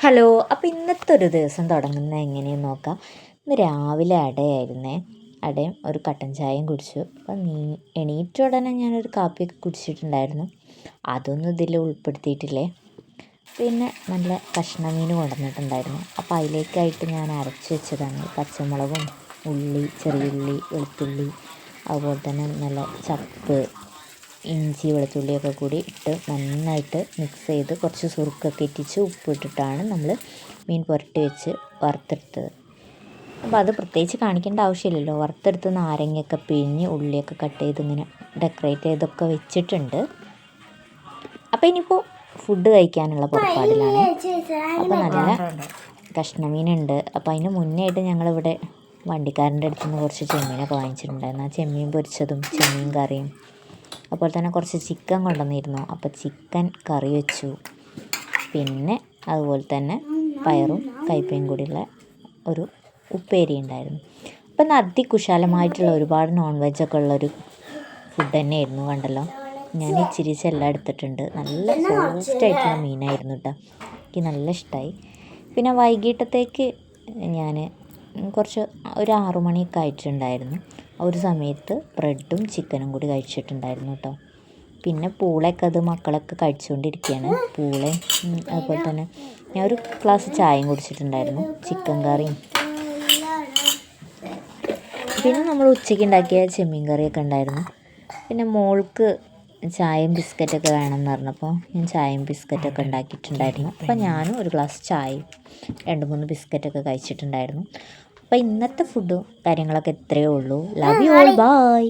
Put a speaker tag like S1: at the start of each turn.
S1: Hello. അപ്പോൾ ഇന്നത്തെ ഒരു ദിവസം തുടങ്ങുന്നത് എങ്ങനെയെന്ന് നോക്കാം. ഇന്ന് രാവിലെ അടയായിരുന്നേ. അടയും ഒരു കട്ടൻ ചായയും കുടിച്ചു. അപ്പം എണീറ്റ ഉടനെ ഞാനൊരു കാപ്പിയൊക്കെ കുടിച്ചിട്ടുണ്ടായിരുന്നു. അതൊന്നും ഇതിൽ ഉൾപ്പെടുത്തിയിട്ടില്ലേ. പിന്നെ നല്ല കഷ്ണമീൻ കൊണ്ടുവന്നിട്ടുണ്ടായിരുന്നു. അപ്പോൾ അതിലേക്കായിട്ട് ഞാൻ അരച്ച് വെച്ചതാണ് പച്ചമുളകും ഉള്ളി, ചെറിയുള്ളി, വെളുത്തുള്ളി, അതുപോലെ തന്നെ നല്ല ചപ്പ്, ഇഞ്ചി, വെളുത്തുള്ളിയൊക്കെ കൂടി ഇട്ട് നന്നായിട്ട് മിക്സ് ചെയ്ത് കുറച്ച് സുറുക്കൊക്കെ ഇറ്റിച്ച് ഉപ്പിട്ടിട്ടാണ് നമ്മൾ മീൻ പുരട്ടി വെച്ച് വറുത്തെടുത്തത്. അപ്പോൾ അത് പ്രത്യേകിച്ച് കാണിക്കേണ്ട ആവശ്യമില്ലല്ലോ. വറുത്തെടുത്ത് നാരങ്ങയൊക്കെ പിഴിഞ്ഞ് ഉള്ളിയൊക്കെ കട്ട് ചെയ്ത് ഇങ്ങനെ ഡെക്കറേറ്റ് ചെയ്തൊക്കെ വെച്ചിട്ടുണ്ട്. അപ്പോൾ ഇനിയിപ്പോൾ ഫുഡ് കഴിക്കാനുള്ള പുറപ്പാടിലാണ്. അപ്പോൾ നല്ല കഷ്ണമീനുണ്ട്. അപ്പോൾ അതിന് മുന്നേ ആയിട്ട് ഞങ്ങളിവിടെ വണ്ടിക്കാരൻ്റെ അടുത്ത് നിന്ന് കുറച്ച് ചെമ്മീനൊക്കെ വാങ്ങിച്ചിട്ടുണ്ടായിരുന്നു. ആ ചെമ്മീൻ പൊരിച്ചതും ചെമ്മീൻ കറിയും, അതുപോലെ തന്നെ കുറച്ച് ചിക്കൻ കൊണ്ടുവന്നിരുന്നു. അപ്പോൾ ചിക്കൻ കറി വെച്ചു. പിന്നെ അതുപോലെ തന്നെ പയറും കയ്പയും കൂടിയുള്ള ഒരു ഉപ്പേരി ഉണ്ടായിരുന്നു. അപ്പം ഇന്ന് അതികുശാലമായിട്ടുള്ള ഒരുപാട് നോൺ വെജൊക്കെ ഉള്ളൊരു ഫുഡ് തന്നെയായിരുന്നു. കണ്ടല്ലോ, ഞാൻ ഇച്ചിരി എല്ലാം എടുത്തിട്ടുണ്ട്. നല്ല സോഫ്റ്റായിട്ടുള്ള മീനായിരുന്നു കേട്ടോ. എനിക്ക് നല്ല ഇഷ്ടമായി. പിന്നെ വൈകിട്ടത്തേക്ക് ഞാൻ കുറച്ച് ഒരു 6 മണിയൊക്കെ ആയിട്ടുണ്ടായിരുന്നു. ആ ഒരു സമയത്ത് ബ്രെഡും ചിക്കനും കൂടി കഴിച്ചിട്ടുണ്ടായിരുന്നു കേട്ടോ. പിന്നെ പൂളയൊക്കെ അത് മക്കളൊക്കെ കഴിച്ചുകൊണ്ടിരിക്കുകയാണ്. പൂളയും അതുപോലെ തന്നെ ഞാൻ ഒരു ഗ്ലാസ് ചായയും കുടിച്ചിട്ടുണ്ടായിരുന്നു. ചിക്കൻ കറിയും പിന്നെ നമ്മൾ ഉച്ചയ്ക്ക് ഉണ്ടാക്കിയ ചെമ്മീൻ കറിയൊക്കെ ഉണ്ടായിരുന്നു. പിന്നെ മോൾക്ക് ചായയും ബിസ്ക്കറ്റൊക്കെ വേണമെന്ന് പറഞ്ഞപ്പോൾ ഞാൻ ചായയും ബിസ്ക്കറ്റൊക്കെ ഉണ്ടാക്കിയിട്ടുണ്ടായിരുന്നു. അപ്പോൾ ഞാനും ഒരു ഗ്ലാസ് ചായയും 2-3 ബിസ്ക്കറ്റൊക്കെ കഴിച്ചിട്ടുണ്ടായിരുന്നു. അപ്പോൾ ഇന്നത്തെ ഫുഡും കാര്യങ്ങളൊക്കെ ഇത്രയേ ഉള്ളൂ. Love you all, by.